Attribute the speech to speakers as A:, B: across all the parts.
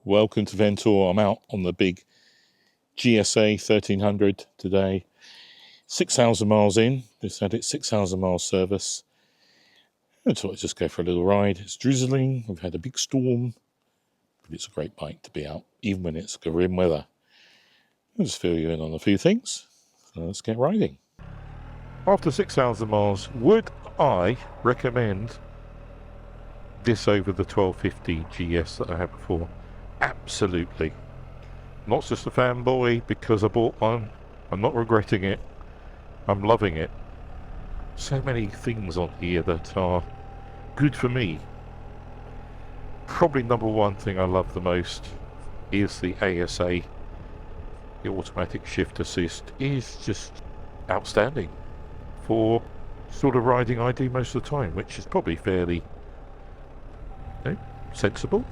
A: Welcome to Fen Tour. I'm out on the big GSA 1300 today. 6,000 miles in. Just had it 6,000 miles service. I thought I'd just go for a little ride. It's drizzling. We've had a big storm. But it's a great bike to be out, even when it's grim weather. I'll just fill you in on a few things. So let's get riding. After 6,000 miles, would I recommend this over the 1250 GS that I had before? Absolutely. Not just a fanboy because I bought one. I'm not regretting it. I'm loving it. So many things on here that are good for me. Probably number one thing I love the most is the ASA. The automatic shift assist is just outstanding for sort of riding I do most of the time, which is probably fairly sensible.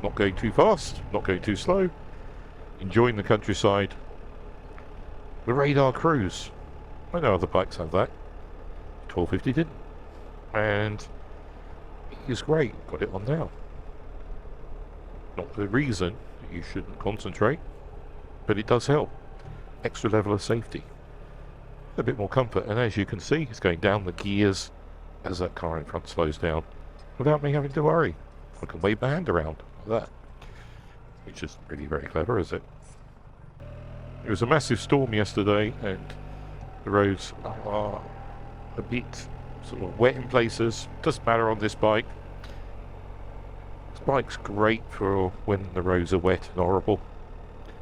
A: Not going too fast, not going too slow, enjoying the countryside. The radar cruise, I know other bikes have that. 1250 didn't, and it is great. Got it on now. Not the reason that you shouldn't concentrate, but it does help. Extra level of safety, a bit more comfort, and as you can see, it's going down the gears as that car in front slows down without me having to worry. I can wave my hand around like that, which is really very clever, is it? It was a massive storm yesterday and the roads are a bit sort of wet in places. Doesn't matter on this bike. This bike's great for when the roads are wet and horrible.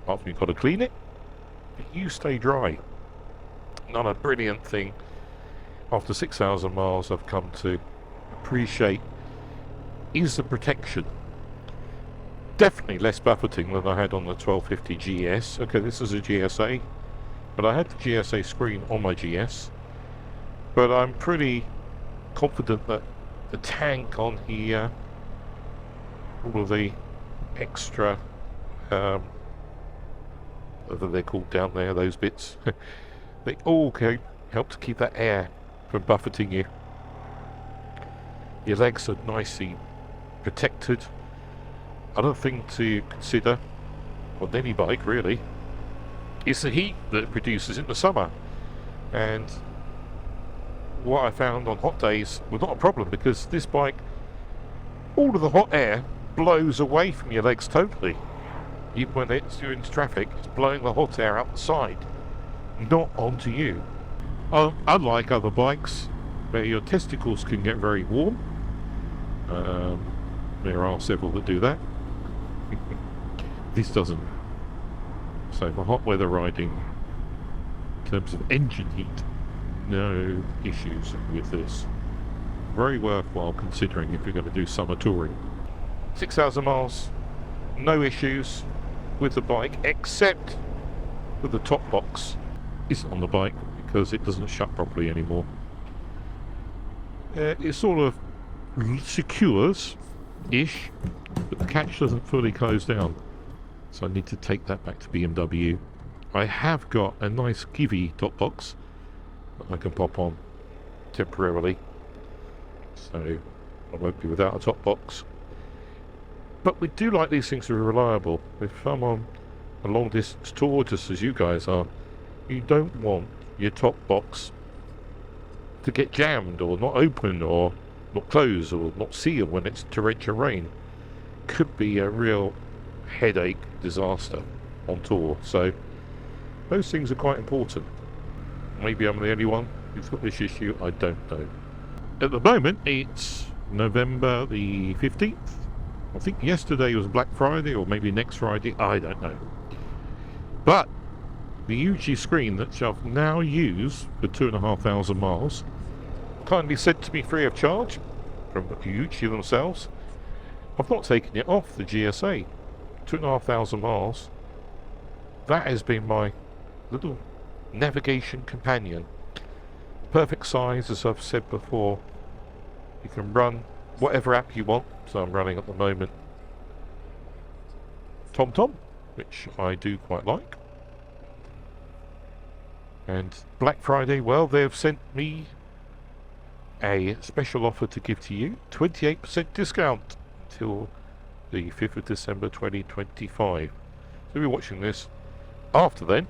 A: After you've got to clean it, but you stay dry. Another brilliant thing after 6,000 miles I've come to appreciate is the protection. Definitely less buffeting than I had on the 1250 GS. Okay, this is a GSA, but I had the GSA screen on my GS. But I'm pretty confident that the tank on here, all of the extra, whatever they're called down there, those bits, they all help to keep that air from buffeting you. Your legs are nicely protected. Other thing to consider on any bike really is the heat that it produces in the summer, and what I found on hot days was not a problem because this bike, all of the hot air blows away from your legs totally. Even when you're in traffic, it's blowing the hot air out the side, not onto you. Unlike other bikes where your testicles can get very warm, there are several that do that. This doesn't. So for hot weather riding, in terms of engine heat, no issues with this. Very worthwhile considering if you're going to do summer touring. 6,000 miles, no issues with the bike, except that the top box isn't on the bike because it doesn't shut properly anymore. It sort of secures-ish, but the catch doesn't fully close down. So I need to take that back to BMW. I have got a nice Keiss top box that I can pop on temporarily, so I won't be without a top box. But we do like these things to be reliable. If I'm on a long distance tour, just as you guys are, you don't want your top box to get jammed or not open or not close or not seal when it's torrential rain. Could be a real headache disaster on tour, so those things are quite important. Maybe I'm the only one who's got this issue, I don't know. At the moment it's November the 15th. I think yesterday was Black Friday or maybe next Friday, I don't know. But the Aoocci screen that I've now used for 2,500 miles, kindly sent to me free of charge from Aoocci themselves. I've not taken it off the GSA. 2,500 miles. That has been my little navigation companion. Perfect size, as I've said before. You can run whatever app you want. So I'm running at the moment TomTom, which I do quite like. And Black Friday, well, they've sent me a special offer to give to you. 28% discount until the 5th of December 2025. So we're watching this after then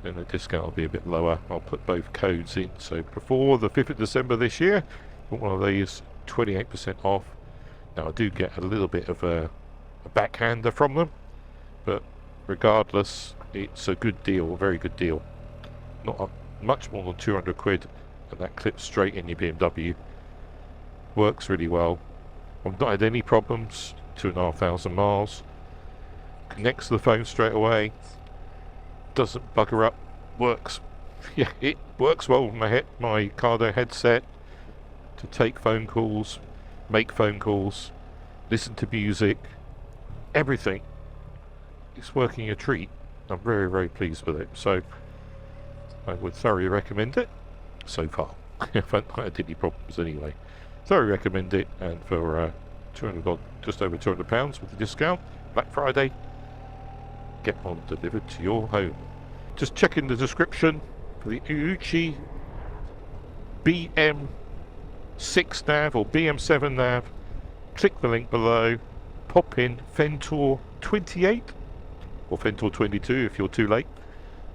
A: the discount will be a bit lower. I'll put both codes in. So before the 5th of December this year, one of these 28% off. Now I do get a little bit of a backhander from them, but regardless, it's a good deal, a very good deal. Not much more than 200 quid, and that clips straight in your BMW. Works really well. I've not had any problems. 2,500 miles. Connects to the phone straight away. Doesn't bugger up. Works. Yeah, it works well with my Cardo headset to take phone calls, make phone calls, listen to music, everything. It's working a treat. I'm very, very pleased with it. So I would thoroughly recommend it so far. I haven't had any problems anyway. Thoroughly recommend it, and for 200 odd, just over £200 with the discount, Black Friday, get one delivered to your home. Just check in the description for the Aoocci BM6 nav or BM7 nav. Click the link below, pop in Fen Tour 28 or Fen Tour 22 if you're too late.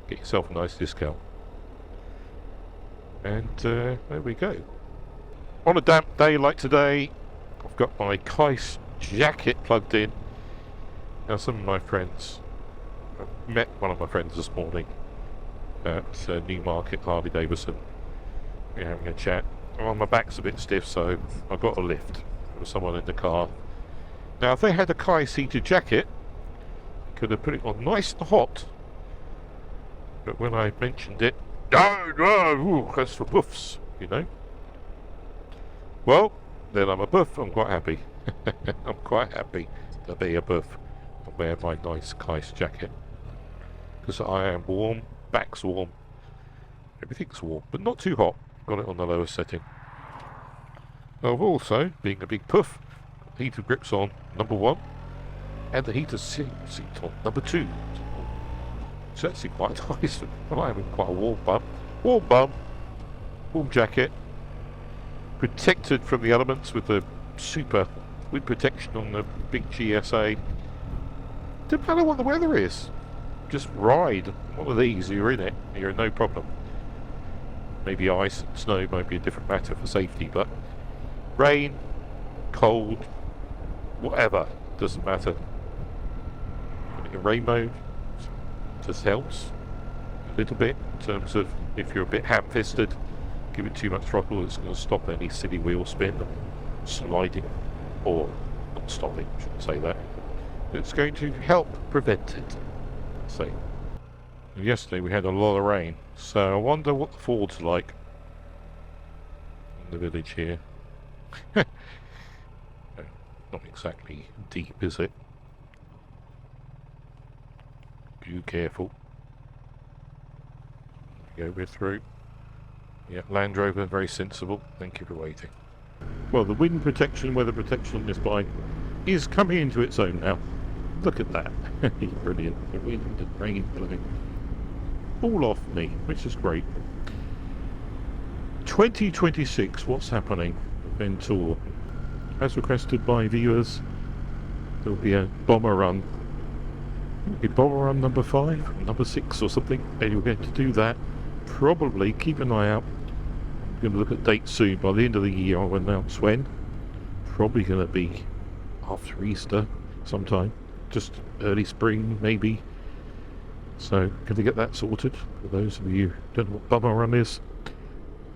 A: Get yourself a nice discount. And there we go. On a damp day like today, I've got my Keiss jacket plugged in. Now some of my friends, I met one of my friends this morning at Newmarket, Harley Davidson. We're having a chat. Well, my back's a bit stiff, so I got a lift. There was someone in the car. Now if they had a Keiss heated jacket, I could have put it on nice and hot. But when I mentioned it, no, that's for buffs, you know. Well, then I'm a buff. I'm quite happy. I'm quite happy to be a buff and wear my nice Keiss jacket, because I am warm, back's warm, everything's warm, but not too hot. Got it on the lowest setting. I've also, being a big puff, got heated grips on number 1 and the heated seat on number 2. It's actually quite nice. I'm having quite a warm bum. Warm jacket. Protected from the elements with the super wind protection on the big GSA. Doesn't matter what the weather is. Just ride one of these, you're in it. You're no problem. Maybe ice and snow might be a different matter for safety, but rain, cold, whatever, doesn't matter. In rain mode just helps a little bit in terms of if you're a bit ham-fisted, give it too much throttle, it's going to stop any silly wheel spin, sliding, or not stopping, I shouldn't say that. It's going to help prevent it. So, yesterday we had a lot of rain, so I wonder what the ford's like in the village here. Not exactly deep, is it? Be careful. Go, we're through. Yeah, Land Rover, very sensible. Thank you for waiting. Well, the wind protection, weather protection on this bike is coming into its own now. Look at that. Brilliant. The wind and rain blowing all off me, which is great. 2026, what's happening? Fen Tour. As requested by viewers, there'll be a bomber run. Maybe bomber run number 5, number 6 or something. And you're going to do that. Probably keep an eye out. I'm going to look at dates soon. By the end of the year I'll announce when. Probably going to be after Easter sometime. Just early spring maybe. So going to get that sorted. For those of you who don't know what bummer run is,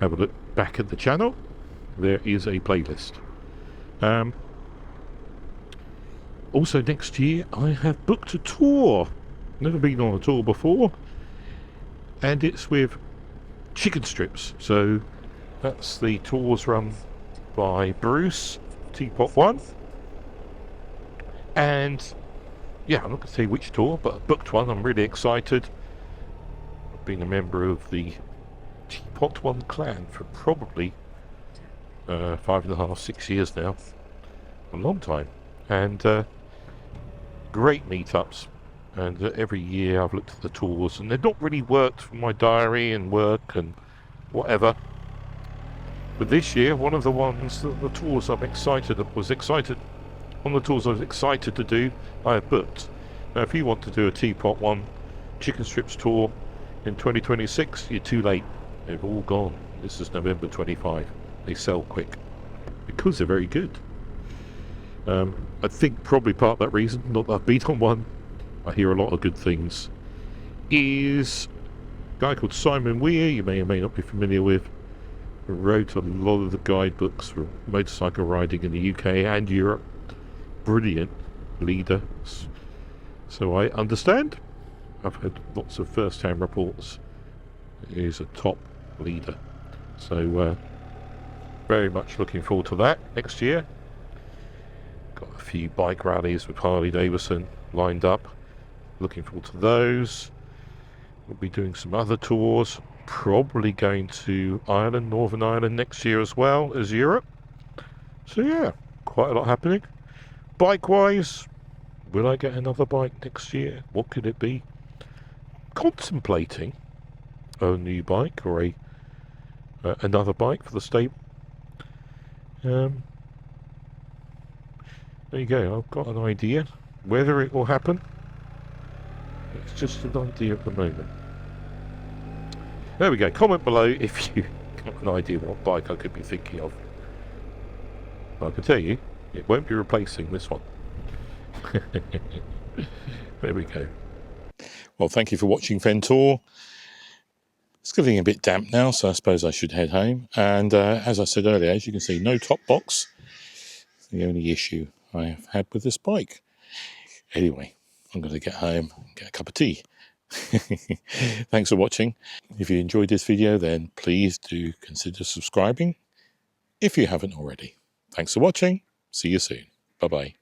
A: have a look back at the channel. There is a playlist. Also next year I have booked a tour. Never been on a tour before. And it's with ChickenStrips. So that's the tours run by Bruce, TeapotONE. And yeah, I'm not going to say which tour, but I booked one. I'm really excited. I've been a member of the TeapotONE clan for probably 5.5, 6 years now. A long time. And great meetups. And every year I've looked at the tours, and they've not really worked for my diary and work and whatever. But this year, one of the ones, the tours was excited One of the tours I was excited to do, I have booked. Now if you want to do a TeapotONE ChickenStrips tour in 2026, you're too late. They've all gone. This is November 25. They sell quick because they're very good. I think probably part of that reason, not that I've been on one, I hear a lot of good things, is a guy called Simon Weir, you may or may not be familiar with, who wrote a lot of the guidebooks for motorcycle riding in the UK and Europe. Brilliant leader. So I understand. I've had lots of first-hand reports. He's a top leader. So very much looking forward to that next year. Got a few bike rallies with Harley Davidson lined up. Looking forward to those. We'll be doing some other tours. Probably going to Ireland, Northern Ireland next year as well as Europe. So yeah, quite a lot happening. Bike-wise, will I get another bike next year? What could it be? Contemplating a new bike or another bike for the stable. There you go, I've got an idea. Whether it will happen, it's just an idea at the moment. There we go. Comment below if you got an idea what bike I could be thinking of. I can tell you, it won't be replacing this one. There we go. Well, thank you for watching Fen Tour. It's getting a bit damp now, so I suppose I should head home. And as I said earlier, as you can see, no top box. It's the only issue I have had with this bike. Anyway, I'm going to get home and get a cup of tea. Thanks for watching. If you enjoyed this video, then please do consider subscribing if you haven't already. Thanks for watching. See you soon. Bye-bye.